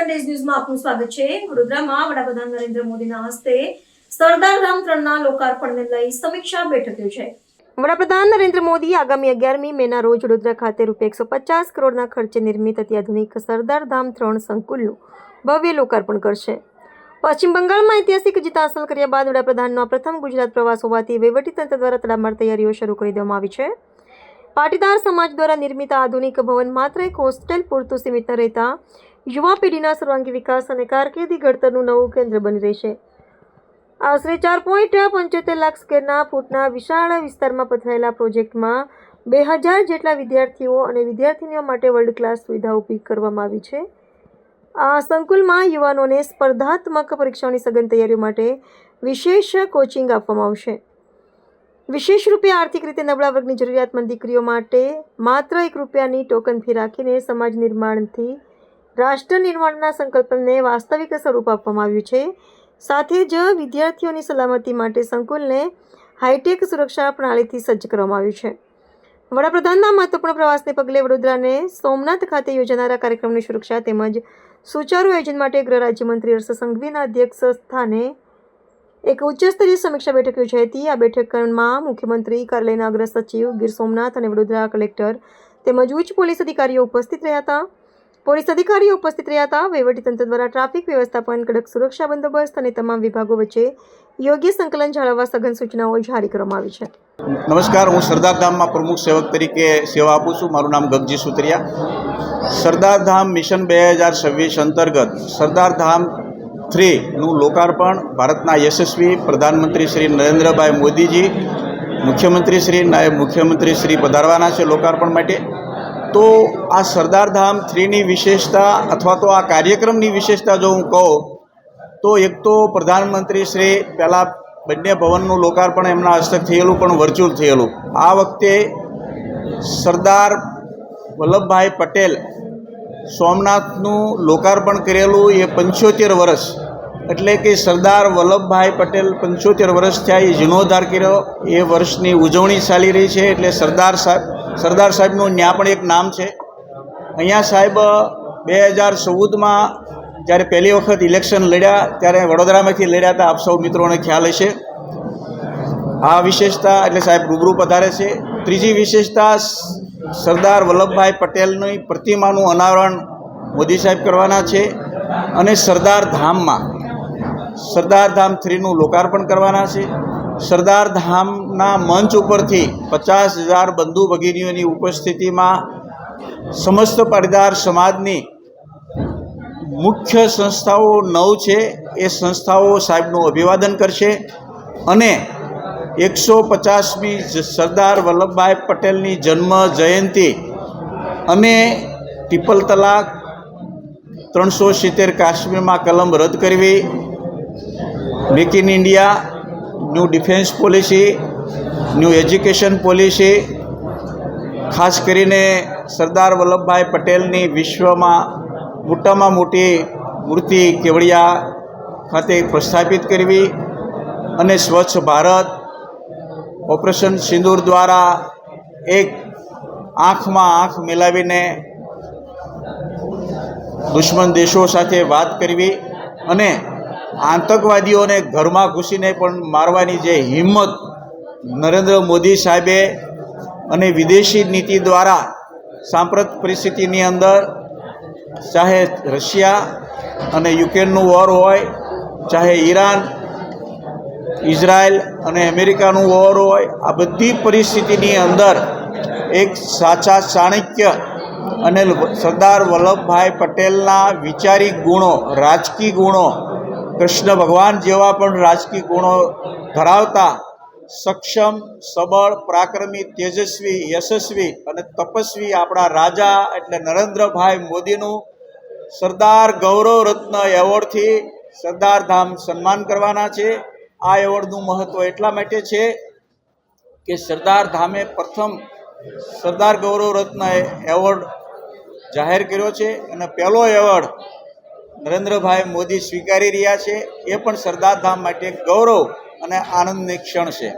સનડેઝ ન્યૂઝમાં આપનું સ્વાગત છે। વડોદરામાં વડાપ્રધાન નરેન્દ્ર મોદીના હસ્તે સરદાર ધામ 3ના લોકાર્પણને લઈ સમીક્ષા બેઠક યોજાઈ। વડાપ્રધાન નરેન્દ્ર મોદી આગામી 11મી મેના રોજ વડોદરા ખાતે ₹150 કરોડના ખર્ચે નિર્મિત અત્યાધુનિક સરદાર ધામ 3 સંકુલનું ભવ્ય લોકાર્પણ કરશે। પશ્ચિમ બંગાળમાં ઐતિહાસિક જીત હાંસલ કર્યા બાદ વડાપ્રધાનનો પ્રથમ ગુજરાત પ્રવાસ હોવાથી વહીવટીતંત્ર દ્વારા તડામાર તૈયારીઓ શરૂ કરી દેવામાં આવી છે। પાટીદાર સમાજ દ્વારા નિર્મિત આધુનિક ભવન માત્ર એક હોસ્ટેલ પૂરતું સીમિત ન રહેતા યુવા પેઢીના સર્વાંગી વિકાસ અને કારકિર્દી ઘડતરનું નવું કેન્દ્ર બની રહેશે। આશરે 4.75 લાખ સ્ક્વેર ફૂટના વિશાળ વિસ્તારમાં પથરાયેલા પ્રોજેક્ટમાં 2000 જેટલા વિદ્યાર્થીઓ અને વિદ્યાર્થીનીઓ માટે વર્લ્ડ ક્લાસ સુવિધા ઊભી કરવામાં આવી છે। આ સંકુલમાં યુવાનોને સ્પર્ધાત્મક પરીક્ષાઓની સઘન તૈયારીઓ માટે વિશેષ કોચિંગ આપવામાં આવશે। વિશેષ રૂપે આર્થિક રીતે નબળા વર્ગની જરૂરિયાતમંદ દીકરીઓ માટે માત્ર ₹1ની ટોકન ફી રાખીને સમાજ નિર્માણથી રાષ્ટ્ર નિર્માણના સંકલ્પને વાસ્તવિક સ્વરૂપ આપવામાં આવ્યું છે। સાથે જ વિદ્યાર્થીઓની સલામતી માટે સંકુલને હાઈટેક સુરક્ષા પ્રણાલીથી સજ્જ કરવામાં આવ્યું છે। વડાપ્રધાનના મહત્વપૂર્ણ પ્રવાસને પગલે વડોદરાને સોમનાથ ખાતે યોજાનારા કાર્યક્રમની સુરક્ષા તેમજ સુચારુ આયોજન માટે ગૃહ રાજ્યમંત્રી હર્ષ સંઘવીના અધ્યક્ષ સ્થાને એક ઉચ્ચસ્તરીય સમીક્ષા બેઠક યોજાઈ હતી। આ બેઠકમાં મુખ્યમંત્રી કાર્યાલયના અગ્ર સચિવ ગીર સોમનાથ અને વડોદરા કલેક્ટર તેમજ ઉચ્ચ પોલીસ અધિકારીઓ ઉપસ્થિત રહ્યા હતા। વહીવટીતંત્ર દ્વારા ટ્રાફિક વ્યવસ્થાપન, કડક સુરક્ષા બંદોબસ્ત અને તમામ વિભાગો વચ્ચે યોગ્ય સંકલન જાળવવા સઘન સૂચનાઓ જારી કરવામાં આવી છે। નમસ્કાર, હું સરદાર ધામમાં પ્રમુખ સેવક તરીકે સેવા આપું છું। મારું નામ ગગજી સુતરિયા। સરદાર ધામ મિશન 2026 અંતર્ગત સરદાર ધામ 3નું લોકાર્પણ ભારતના યશસ્વી પ્રધાનમંત્રી શ્રી નરેન્દ્રભાઈ મોદીજી, મુખ્યમંત્રી શ્રી, નાયબ મુખ્યમંત્રી શ્રી પધારવાના છે લોકાર્પણ માટે। તો આ સરદાર ધામ 3ની વિશેષતા અથવા તો આ કાર્યક્રમની વિશેષતા જો હું કહું તો એક તો પ્રધાનમંત્રી શ્રી પહેલાં બંને ભવનનું લોકાર્પણ એમના હસ્તક થયેલું પણ વર્ચ્યુઅલ થયેલું। આ વખતે સરદાર વલ્લભભાઈ પટેલ સોમનાથનું લોકાર્પણ કરેલું એ 75 વર્ષ, એટલે કે સરદાર વલ્લભભાઈ પટેલ 75 વર્ષ થયા એ જીર્ણોદ્ધાર કર્યો, એ વર્ષની ઉજવણી ચાલી રહી છે। એટલે સરદાર સાહેબનું ત્યાં પણ એક નામ છે। અહીંયા સાહેબ 2014માં જ્યારે પહેલી વખત ઇલેક્શન લડ્યા ત્યારે વડોદરામાંથી લડ્યા હતા, આપ સૌ મિત્રોને ખ્યાલ હશે। આ વિશેષતા એટલે સાહેબ રૂબરૂ પધારે છે। ત્રીજી વિશેષતા, સરદાર વલ્લભભાઈ પટેલની પ્રતિમાનું અનાવરણ મોદી સાહેબ કરવાના છે અને સરદાર ધામમાં સરદાર ધામ 3નું લોકાર્પણ કરવાના છે। સરદાર ધામના મંચ ઉપરથી 50,000 બંધુ ભગીનીઓની ઉપસ્થિતિમાં સમસ્ત પાટીદાર સમાજની મુખ્ય સંસ્થાઓ 9 છે, એ સંસ્થાઓ સાહેબનું અભિવાદન કરશે અને 150મી સરદાર વલ્લભભાઈ પટેલની જન્મ જયંતિ અને ટ્રિપલ તલાક, 370 કાશ્મીરમાં કલમ રદ કરવી, make in India, new defence policy, new education policy, ખાસ કરીને સરદાર વલ્લભભાઈ પટેલની વિશ્વમાં મોટામાં મોટી મૂર્તિ કેવડિયા ખાતે પ્રસ્થાપિત કરવી અને સ્વચ્છ ભારત, ઓપરેશન સિંદૂર દ્વારા એક આંખમાં આંખ મિલાવીને દુશ્મન દેશો સાથે વાત કરવી અને આતંકવાદીઓને ઘરમાં ઘૂસીને પણ મારવાની જે હિંમત નરેન્દ્ર મોદી સાહેબે અને વિદેશી નીતિ દ્વારા સાંપ્રત પરિસ્થિતિની અંદર ચાહે રશિયા અને યુક્રેનનું વોર હોય, ચાહે ઈરાન, ઇઝરાયલ અને અમેરિકાનું વોર હોય, આ બધી પરિસ્થિતિની અંદર એક સાચા ચાણક્ય અને સરદાર વલ્લભભાઈ પટેલના વિચારિક ગુણો, રાજકીય ગુણો, કૃષ્ણ ભગવાન જેવા પણ રાજકીય ગુણો ધરાવતા સક્ષમ, સબળ, પરાક્રમી, તેજસ્વી, યશસ્વી અને તપસ્વી આપણા રાજા એટલે નરેન્દ્રભાઈ મોદીનું સરદાર ગૌરવ રત્ન એવોર્ડથી સરદાર ધામ સન્માન કરવાના છે। આ એવોર્ડનું મહત્ત્વ એટલા માટે છે કે સરદાર ધામે પ્રથમ સરદાર ગૌરવ રત્ન એવોર્ડ જાહેર કર્યો છે અને પહેલો એવોર્ડ નરેન્દ્રભાઈ મોદી સ્વીકારી રહ્યા છે। એ પણ સરદાર ધામ માટે ગૌરવ અને આનંદની ક્ષણ છે।